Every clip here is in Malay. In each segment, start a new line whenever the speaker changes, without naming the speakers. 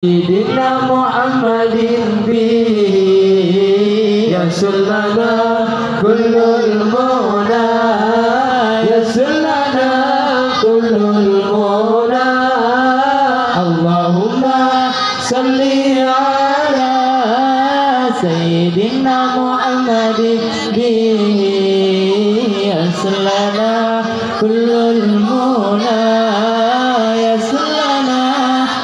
سيدنا محمد به يسر لنا كل المنى يسر لنا كل المنى اللهم صل على سيدنا محمد به يسر لنا كل المنى يسر لنا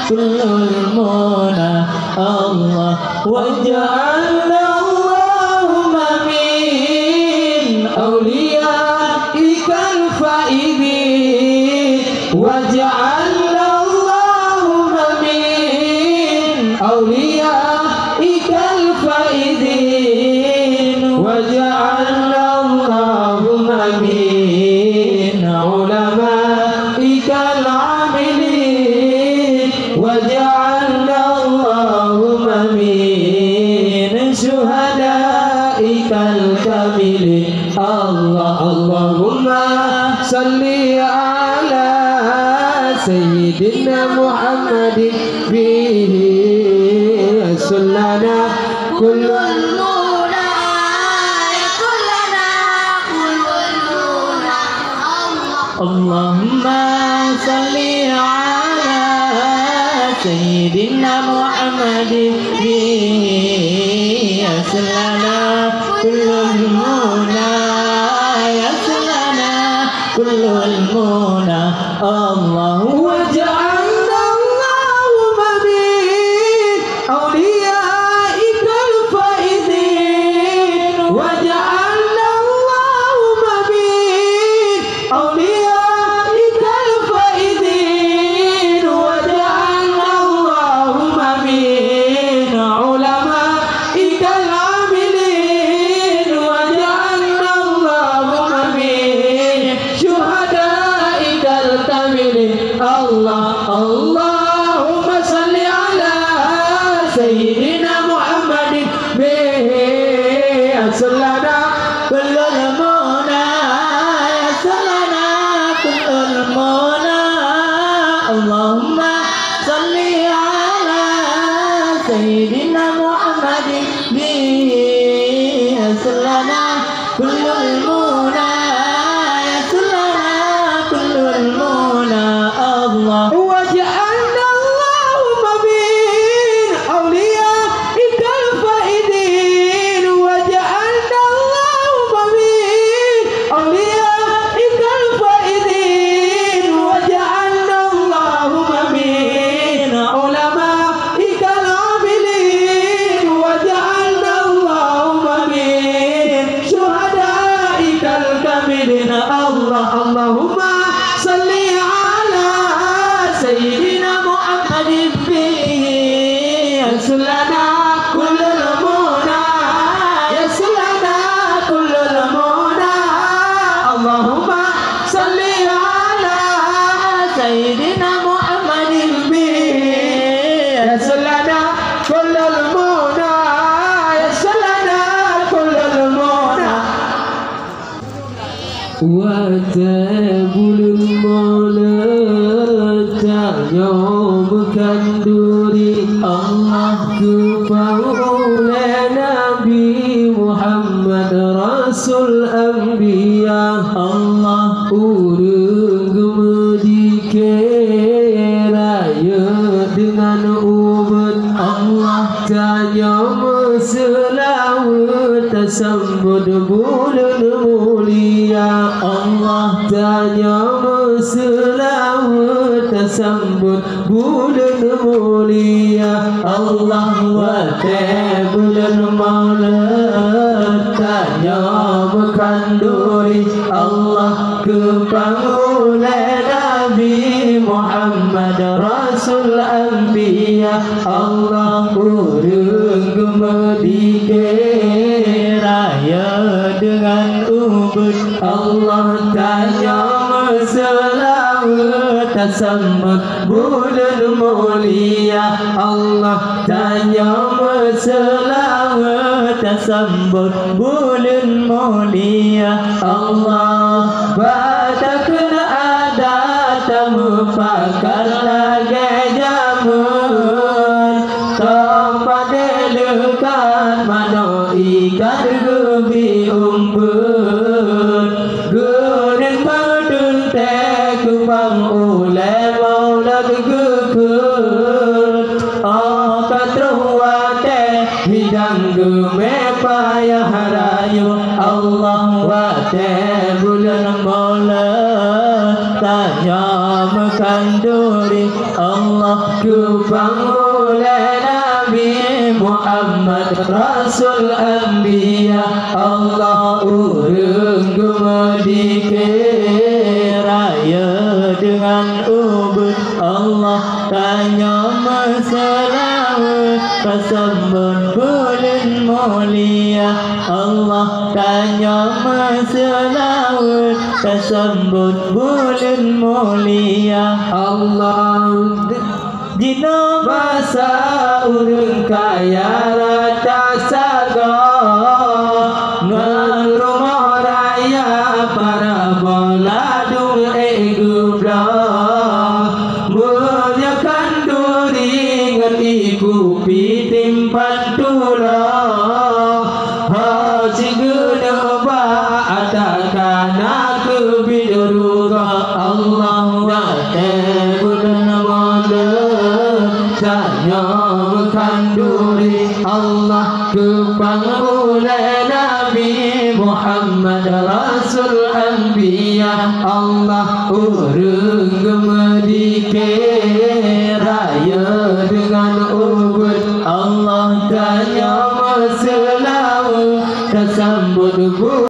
كل المنى الله وجعلنا اللهم من أوليائك الفائزين وجعلنا اللهم من أوليائك الفائزين وجعلنا اللهم من علمائك العاملين وجعلنا اللهم من شهدائك الكاملين اللهم صل على سيدنا محمد به يسر لنا كل
المنى يسر لنا كل المنى
اللهم صل على سيدنا محمد يسر لنا كل المنى يسر لنا كل المنى الله وجعلنا اللهم من أوليائك الفائزين وجعلنا اللهم من أوليائك الفائزين وجعلنا اللهم من علمائك العاملين وجعلنا اللهم من شهدائك الكاملين اللهم صل على سيدنا محمد به يسر لنا كل المنى يسر لنا كل المنى اللهم صل على سيدنا محمد به يسر لنا كل المنى يسر لنا كل المنى الله وجعلنا اللهم من أوليائك الفائزين وجعلنا اللهم من أوليائك الفائزين وجعلنا اللهم من علمائك العاملين وجعلنا اللهم من شهدائك الكاملين اللهم صل على سيدنا محمد به يسر لنا كل المنى يسر لنا كل المنى اللهم صل على سيدنا محمد به يسر لنا كل المنى يسر لنا كل المنى وتابل المولى يوم كندوري الله كفاولنا نبي محمد رسول الأنبياء الله urung dikiraya dengan umat Allah tanya selawat tersambut bulan mulia Allah tanya selawat tersambut bulan mulia Allah wate bulan maulad tanya berkanduri Allah kepanggula Nabi Muhammad Rasul Anbiya Allah urung gemedikiraya dengan ubud Allah tanya selawat tersambut bulan mulia Allah tanya selawat tersambut bulan mulia Allah batakna ada tamu pakar lagi jamu tempat dekat mana ikan gebi umpun gunung padun teh kubang oleh maulad gukun katruwa teh hidang gume payah rayu Allah wa teh bulan maulad tanya makan duri Allah kubang oleh Nabi Muhammad Rasul Anbiya Allah urung gumedike raya dengan ubud Allah tanya masalah kesembun bulan mulia Allah tanya masalah kesembun bulan mulia Allah Dina masa urung kaya rata saga ngan rumah raya para boladung gubla munyakan duri ngan iku pitimpan tula haji guna ba atakan aku biduruga Allah wa tebun tanya makan duri Allah kupang oleh Nabi Muhammad Rasul Anbiya Allah urus